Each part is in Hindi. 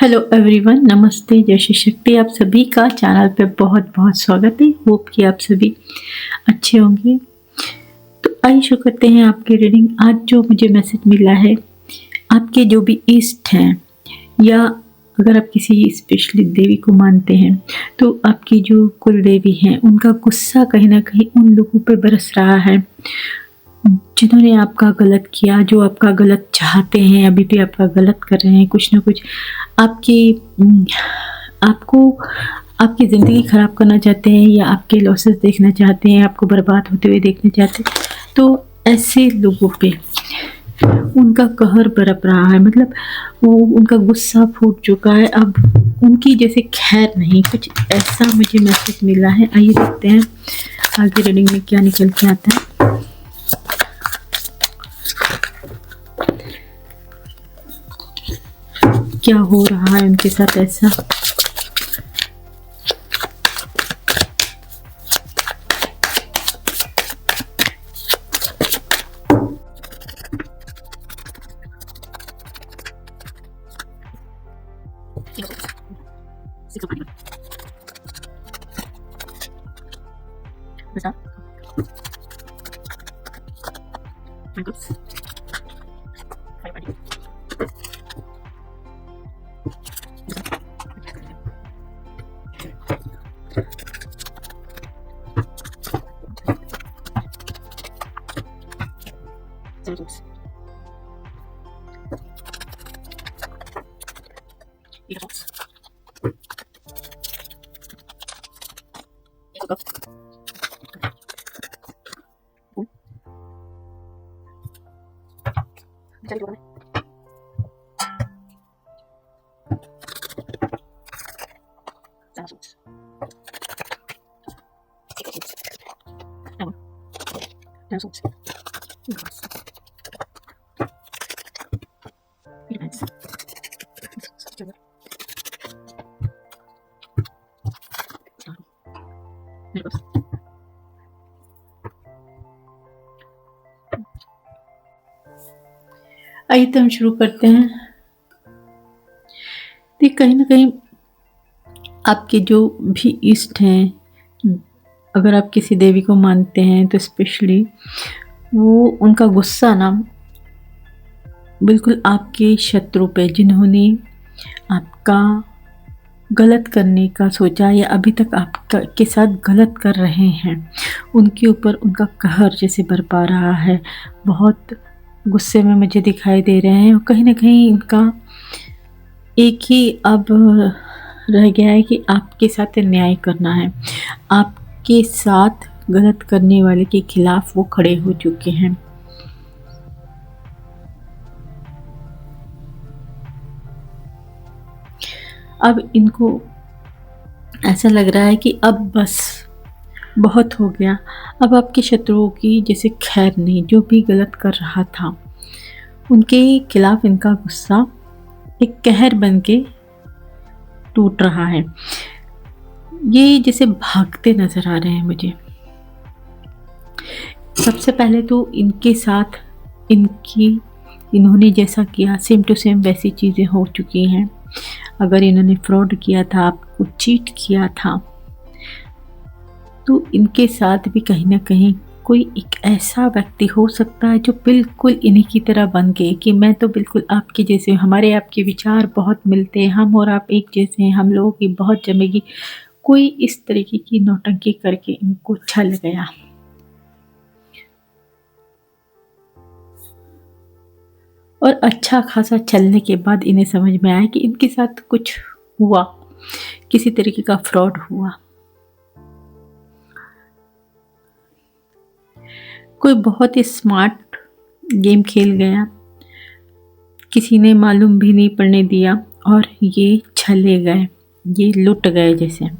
हेलो एवरीवन, नमस्ते, जय श्री शक्ति। आप सभी का चैनल पे बहुत बहुत स्वागत है। होप कि आप सभी अच्छे होंगे। तो आइए शुरू करते हैं आपकी रीडिंग। आज जो मुझे मैसेज मिला है, आपके जो भी इष्ट हैं या अगर आप किसी स्पेशली देवी को मानते हैं तो आपकी जो कुल देवी हैं उनका गुस्सा कहीं ना कहीं उन लोगों पर बरस रहा है जिन्होंने आपका गलत किया, जो आपका गलत चाहते हैं, अभी भी आपका गलत कर रहे हैं। कुछ ना कुछ आपकी आपको आपकी ज़िंदगी ख़राब करना चाहते हैं या आपके लॉसेस देखना चाहते हैं, आपको बर्बाद होते हुए देखना चाहते हैं। तो ऐसे लोगों पे उनका कहर बरप रहा है, मतलब वो उनका गुस्सा फूट चुका है। अब उनकी जैसे खैर नहीं, कुछ ऐसा मुझे मैसेज मिला है। आइए देखते हैं आगे रीडिंग में क्या निकल के आता है। क्या हो रहा है उनके साथ ऐसा। आइए तो हम शुरू करते हैं। तो कहीं ना कहीं आपके जो भी इष्ट हैं, अगर आप किसी देवी को मानते हैं तो स्पेशली वो उनका गुस्सा ना बिल्कुल आपके शत्रु पे, जिन्होंने आपका गलत करने का सोचा या अभी तक आपका के साथ गलत कर रहे हैं, उनके ऊपर उनका कहर जैसे बरपा रहा है। बहुत गुस्से में मुझे दिखाई दे रहे हैं और कहीं ना कहीं इनका एक ही अब रह गया है कि आपके साथ न्याय करना है। आपके साथ गलत करने वाले के खिलाफ वो खड़े हो चुके हैं। अब इनको ऐसा लग रहा है कि अब बस बहुत हो गया। अब आपके शत्रुओं की जैसे खैर नहीं, जो भी गलत कर रहा था उनके खिलाफ इनका गुस्सा एक कहर बन के टूट रहा है। ये जैसे भागते नजर आ रहे हैं मुझे। सबसे पहले तो इनके साथ इन्होंने जैसा किया सेम टू सेम वैसी चीज़ें हो चुकी हैं। अगर इन्होंने फ्रॉड किया था, आपको चीट किया था, तो इनके साथ भी कहीं ना कहीं कोई एक ऐसा व्यक्ति हो सकता है जो बिल्कुल इन्हीं की तरह बन गए कि मैं तो बिल्कुल आपके जैसे, हमारे आपके विचार बहुत मिलते हैं, हम और आप एक जैसे हैं, हम लोगों की बहुत जमेगी। कोई इस तरीके की नौटंकी करके इनको छल गया। और अच्छा खासा चलने के बाद इन्हें समझ में आया कि इनके साथ कुछ हुआ, किसी तरीके का फ्रॉड हुआ। कोई बहुत ही स्मार्ट गेम खेल गया, किसी ने मालूम भी नहीं पड़ने दिया और ये छले गए, ये लुट गए जैसे।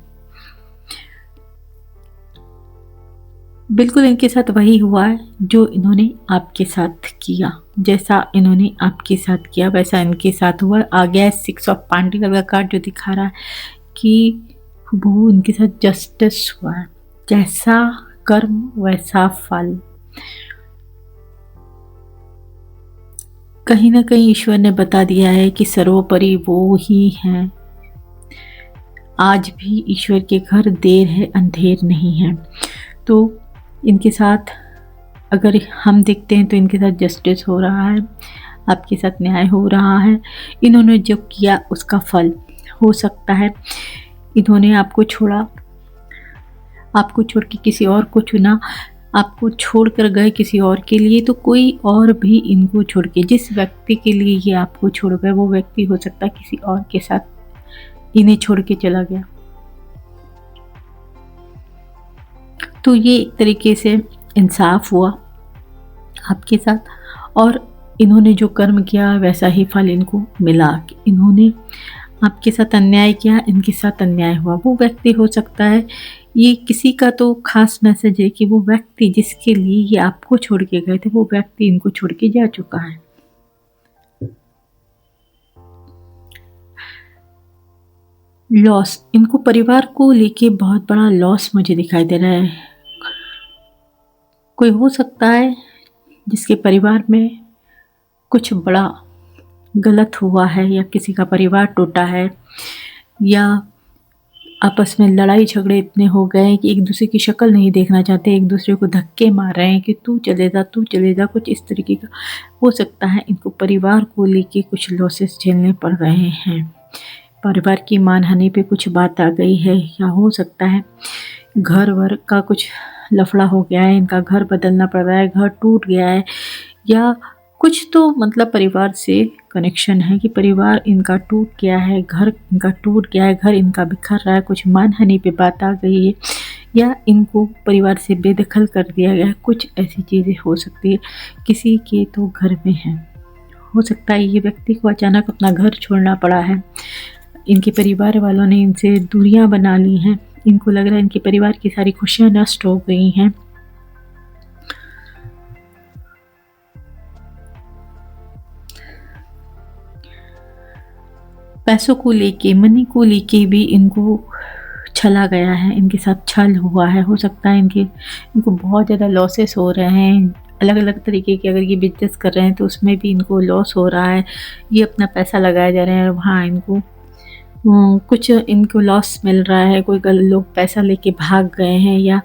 बिल्कुल इनके साथ वही हुआ है जो इन्होंने आपके साथ किया। जैसा इन्होंने आपके साथ किया वैसा इनके साथ हुआ। आ गया है 6 ऑफ पेंटिकल का कार्ड, जो दिखा रहा है कि वो इनके साथ जस्टिस हुआ है। जैसा कर्म वैसा फल। कहीं ना कहीं ईश्वर ने बता दिया है कि सर्वोपरि वो ही हैं। आज भी ईश्वर के घर देर है अंधेर नहीं है। तो इनके साथ अगर हम देखते हैं तो इनके साथ जस्टिस हो रहा है, आपके साथ न्याय हो रहा है। इन्होंने जो किया उसका फल हो सकता है। इन्होंने आपको छोड़ा, आपको छोड़ के किसी और को चुना, आपको छोड़ कर गए किसी और के लिए, तो कोई और भी इनको छोड़ के, जिस व्यक्ति के लिए ये आपको छोड़ गए वो व्यक्ति हो सकता है किसी और के साथ इन्हें छोड़ के चला गया। तो ये एक तरीके से इंसाफ हुआ आपके साथ, और इन्होंने जो कर्म किया वैसा ही फल इनको मिला। इन्होंने आपके साथ अन्याय किया, इनके साथ अन्याय हुआ। वो व्यक्ति हो सकता है, ये किसी का तो खास मैसेज है कि वो व्यक्ति जिसके लिए ये आपको छोड़ के गए थे वो व्यक्ति इनको छोड़ के जा चुका है। लॉस, इनको परिवार को लेके बहुत बड़ा लॉस मुझे दिखाई दे रहा है। कोई हो सकता है जिसके परिवार में कुछ बड़ा गलत हुआ है, या किसी का परिवार टूटा है, या आपस में लड़ाई झगड़े इतने हो गए हैं कि एक दूसरे की शक्ल नहीं देखना चाहते, एक दूसरे को धक्के मार रहे हैं कि तू चले जा, कुछ इस तरीके का हो सकता है। इनको परिवार को लेके कुछ लॉसेस झेलने पड़ रहे हैं, परिवार की मानहानि पे कुछ बात आ गई है, या हो सकता है घर वर का कुछ लफड़ा हो गया है, इनका घर बदलना पड़ रहा है, घर टूट गया है, या कुछ तो मतलब परिवार से कनेक्शन है कि परिवार इनका टूट गया है, घर इनका टूट गया है, घर इनका बिखर रहा है, कुछ मानहानि पे बात आ गई है, या इनको परिवार से बेदखल कर दिया गया है। कुछ ऐसी चीज़ें हो सकती है। किसी के तो घर में है, हो सकता है ये व्यक्ति को अचानक अपना घर छोड़ना पड़ा है, इनके परिवार वालों ने इनसे दूरियां बना ली हैं, इनको लग रहा है इनके परिवार की सारी खुशियां नष्ट हो गई हैं। पैसों को लेके, मनी को लेके भी इनको छला गया है, इनके साथ छल हुआ है। हो सकता है इनको बहुत ज़्यादा लॉसेस हो रहे हैं, अलग अलग तरीके के। अगर ये बिजनेस कर रहे हैं तो उसमें भी इनको लॉस हो रहा है, ये अपना पैसा लगाए जा रहे हैं और वहाँ इनको कुछ इनको लॉस मिल रहा है, कोई लोग पैसा लेके भाग गए हैं, या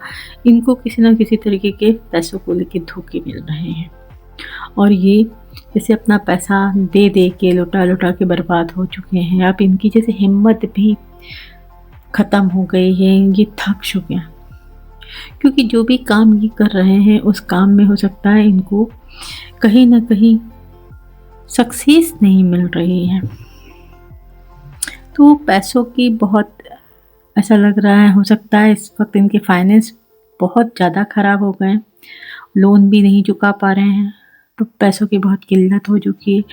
इनको किसी ना किसी तरीके के पैसों को लेके धोखे मिल रहे हैं, और ये जैसे अपना पैसा दे दे के लुटा लुटा के बर्बाद हो चुके हैं। अब इनकी जैसे हिम्मत भी ख़त्म हो गई है, ये थक चुके हैं, क्योंकि जो भी काम ये कर रहे हैं उस काम में हो सकता है इनको कहीं ना कहीं सक्सेस नहीं मिल रही है। तो पैसों की बहुत ऐसा लग रहा है, हो सकता है इस वक्त इनके फाइनेंस बहुत ज़्यादा ख़राब हो गए, लोन भी नहीं चुका पा रहे हैं, तो पैसों की बहुत किल्लत हो चुकी है,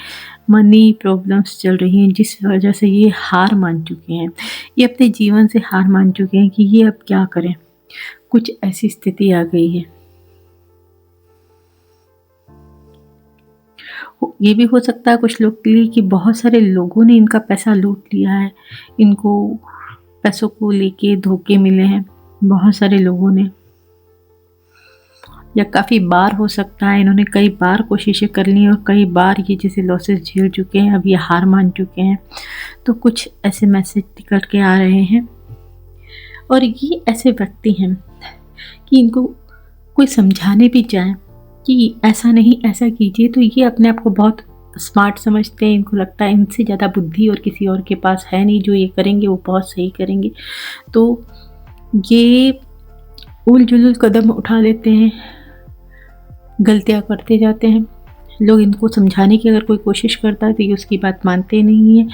मनी प्रॉब्लम्स चल रही हैं, जिस वजह से ये हार मान चुके हैं, ये अपने जीवन से हार मान चुके हैं कि ये अब क्या करें। कुछ ऐसी स्थिति आ गई है। ये भी हो सकता है कुछ लोग के लिए कि बहुत सारे लोगों ने इनका पैसा लूट लिया है, इनको पैसों को लेके धोखे मिले हैं बहुत सारे लोगों ने, या काफ़ी बार हो सकता है इन्होंने कई बार कोशिशें कर ली और कई बार ये जैसे लॉसेस झेल चुके हैं, अब ये हार मान चुके हैं। तो कुछ ऐसे मैसेज निकल के आ रहे हैं, और ये ऐसे व्यक्ति हैं कि इनको कोई समझाने भी जाए कि ऐसा नहीं ऐसा कीजिए, तो ये अपने आप को बहुत स्मार्ट समझते हैं, इनको लगता है इनसे ज़्यादा बुद्धि और किसी और के पास है नहीं, जो ये करेंगे वो बहुत सही करेंगे। तो ये उल जुलूल कदम उठा लेते हैं, गलतियाँ करते जाते हैं। लोग इनको समझाने की अगर कोई कोशिश करता है तो ये उसकी बात मानते नहीं हैं,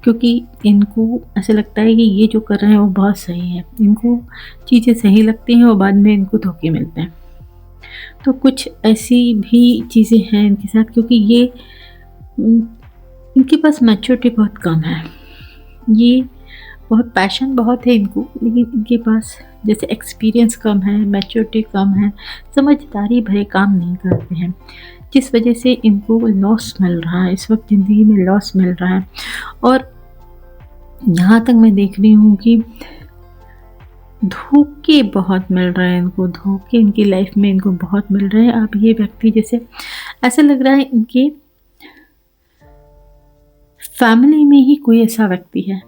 क्योंकि इनको ऐसा लगता है कि ये जो कर रहे हैं वो बहुत सही है, इनको चीज़ें सही लगती हैं और बाद में इनको धोखे मिलते हैं। तो कुछ ऐसी भी चीज़ें हैं इनके साथ, क्योंकि ये इनके पास मैच्योरिटी बहुत कम है, ये बहुत पैशन बहुत है इनको, लेकिन इनके पास जैसे एक्सपीरियंस कम है, मैच्योरिटी कम है, समझदारी भरे काम नहीं करते हैं, जिस वजह से इनको लॉस मिल रहा है, इस वक्त ज़िंदगी में लॉस मिल रहा है। और यहाँ तक मैं देख रही हूँ कि धोखे बहुत मिल रहे हैं इनको, धोखे इनकी लाइफ में इनको बहुत मिल रहे हैं। अब ये व्यक्ति जैसे ऐसा लग रहा है इनके फैमिली में ही कोई ऐसा व्यक्ति है,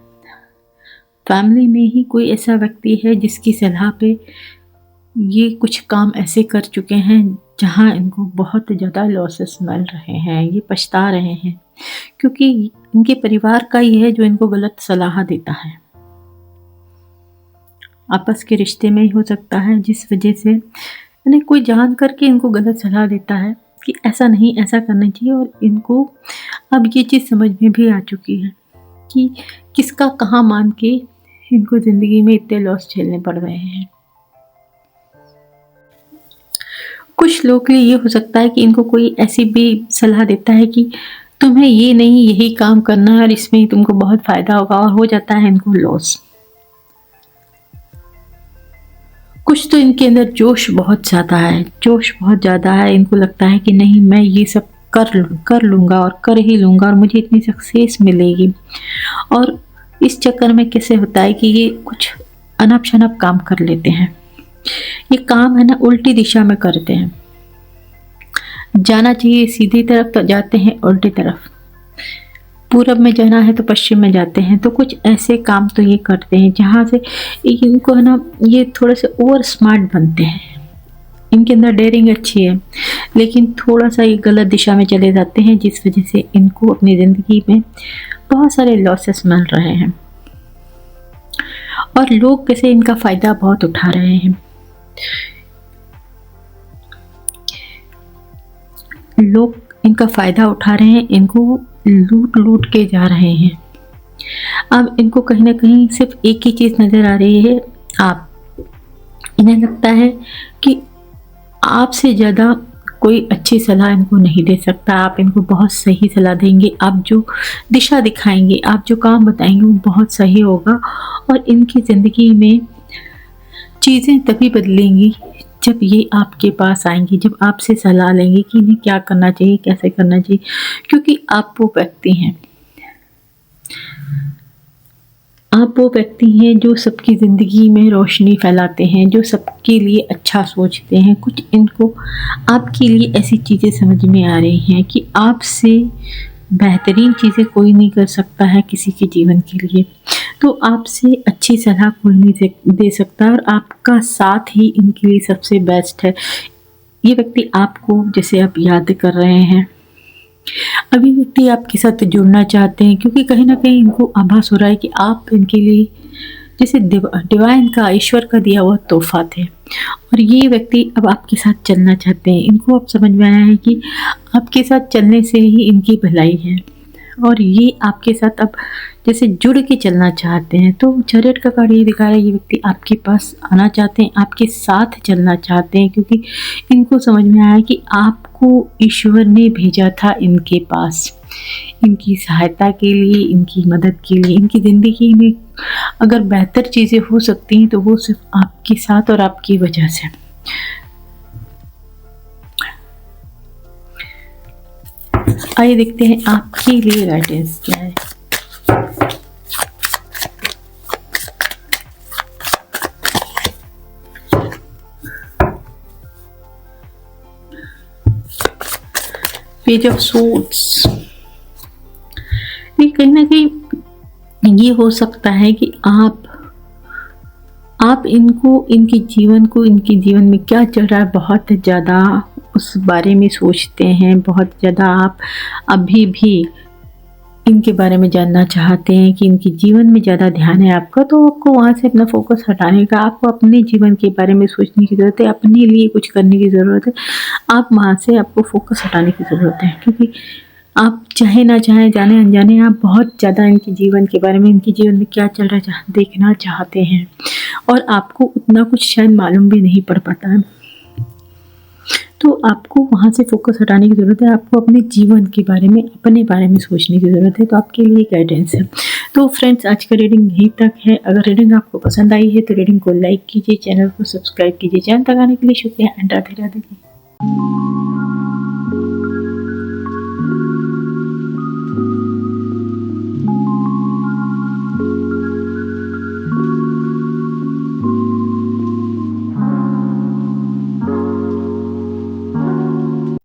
फैमिली में ही कोई ऐसा व्यक्ति है जिसकी सलाह पे ये कुछ काम ऐसे कर चुके हैं जहां इनको बहुत ज़्यादा लॉसेस मिल रहे हैं, ये पछता रहे हैं क्योंकि इनके परिवार का ही है जो इनको गलत सलाह देता है। आपस के रिश्ते में ही हो सकता है, जिस वजह से यानी कोई जान करके इनको गलत सलाह देता है कि ऐसा नहीं, ऐसा करना चाहिए। और इनको अब ये चीज़ समझ में भी आ चुकी है कि किसका कहाँ मान के इनको ज़िंदगी में इतने लॉस झेलने पड़ रहे हैं। कुछ लोग के लिए ये हो सकता है कि इनको कोई ऐसी भी सलाह देता है कि तुम्हें ये नहीं, यही काम करना है और इसमें तुमको बहुत फ़ायदा होगा, और हो जाता है इनको लॉस। कुछ तो इनके अंदर जोश बहुत ज़्यादा है, जोश बहुत ज़्यादा है। इनको लगता है कि नहीं, मैं ये सब कर लूँगा और कर ही लूँगा और मुझे इतनी सक्सेस मिलेगी। और इस चक्कर में कैसे होता है कि ये कुछ अनप शनप काम कर लेते हैं। ये काम है ना उल्टी दिशा में करते हैं, जाना चाहिए सीधी तरफ तो जाते हैं उल्टी तरफ, पूरब में जाना है तो पश्चिम में जाते हैं। तो कुछ ऐसे काम तो ये करते हैं जहाँ से इनको है ना ये थोड़े से ओवर स्मार्ट बनते हैं। इनके अंदर डेयरिंग अच्छी है लेकिन थोड़ा सा ये गलत दिशा में चले जाते हैं, जिस वजह से इनको अपनी ज़िंदगी में बहुत सारे लॉसेस मिल रहे हैं और लोग कैसे इनका फ़ायदा बहुत उठा रहे हैं। लोग इनका फ़ायदा उठा रहे हैं, इनको लूट के जा रहे हैं। अब इनको कहीं ना कहीं सिर्फ एक ही चीज़ नज़र आ रही है, आप। इन्हें लगता है कि आपसे ज़्यादा कोई अच्छी सलाह इनको नहीं दे सकता। आप इनको बहुत सही सलाह देंगे, आप जो दिशा दिखाएंगे, आप जो काम बताएंगे वो बहुत सही होगा और इनकी ज़िंदगी में चीज़ें तभी बदलेंगी जब ये आपके पास आएंगी, जब आपसे सलाह लेंगे कि इन्हें क्या करना चाहिए, कैसे करना चाहिए। क्योंकि आप वो व्यक्ति हैं, आप वो व्यक्ति हैं जो सबकी ज़िंदगी में रोशनी फैलाते हैं, जो सबके लिए अच्छा सोचते हैं। कुछ इनको आपके लिए ऐसी चीज़ें समझ में आ रही हैं कि आपसे बेहतरीन चीज़ें कोई नहीं कर सकता है किसी के जीवन के लिए। तो आपसे अच्छी सलाह कोई नहीं दे सकता और आपका साथ ही इनके लिए सबसे बेस्ट है। ये व्यक्ति आपको जैसे आप याद कर रहे हैं, अभी व्यक्ति आपके साथ जुड़ना चाहते हैं क्योंकि कहीं ना कहीं इनको आभास हो रहा है कि आप इनके लिए जैसे डिवाइन का, ईश्वर का दिया हुआ तोहफा थे और ये व्यक्ति अब आपके साथ चलना चाहते हैं। इनको अब समझ में आया है कि आपके साथ चलने से ही इनकी भलाई है और ये आपके साथ अब जैसे जुड़ के चलना चाहते हैं। तो चैरियट का कार्ड ये दिखा रहा है ये व्यक्ति आपके पास आना चाहते हैं, आपके साथ चलना चाहते हैं क्योंकि इनको समझ में आया कि आपको ईश्वर ने भेजा था इनके पास, इनकी सहायता के लिए, इनकी मदद के लिए। इनकी ज़िंदगी में अगर बेहतर चीज़ें हो सकती हैं तो वो सिर्फ आपके साथ और आपकी वजह से। आइए देखते हैं आपके लिए गाइडेंस क्या है। पेज ऑफ सोर्ड्स, कहीं ना कहीं ये हो सकता है कि आप इनको, इनके जीवन में क्या चल रहा है बहुत ज़्यादा उस बारे में सोचते हैं, बहुत ज़्यादा आप अभी भी इनके बारे में जानना चाहते हैं कि इनके जीवन में ज़्यादा ध्यान है आपका। तो आपको वहाँ से अपना फोकस हटाने का, आपको अपने जीवन के बारे में सोचने की ज़रूरत है, अपने लिए कुछ करने की ज़रूरत है। आप वहाँ से आपको फोकस हटाने की ज़रूरत है क्योंकि आप चाहे ना चाहे, जाने अनजाने, आप बहुत ज़्यादा इनके जीवन के बारे में, इनके जीवन में क्या चल रहा है देखना चाहते हैं और आपको उतना कुछ शायद मालूम भी नहीं पड़ पाता है। तो आपको वहाँ से फोकस हटाने की ज़रूरत है, आपको अपने जीवन के बारे में, अपने बारे में सोचने की ज़रूरत है। तो आपके लिए गाइडेंस है। तो फ्रेंड्स, आज का रीडिंग यहीं तक है। अगर रीडिंग आपको पसंद आई है तो रीडिंग को लाइक कीजिए, चैनल को सब्सक्राइब कीजिए। चैनल तक आने के लिए शुक्रिया एंड राधे राधे।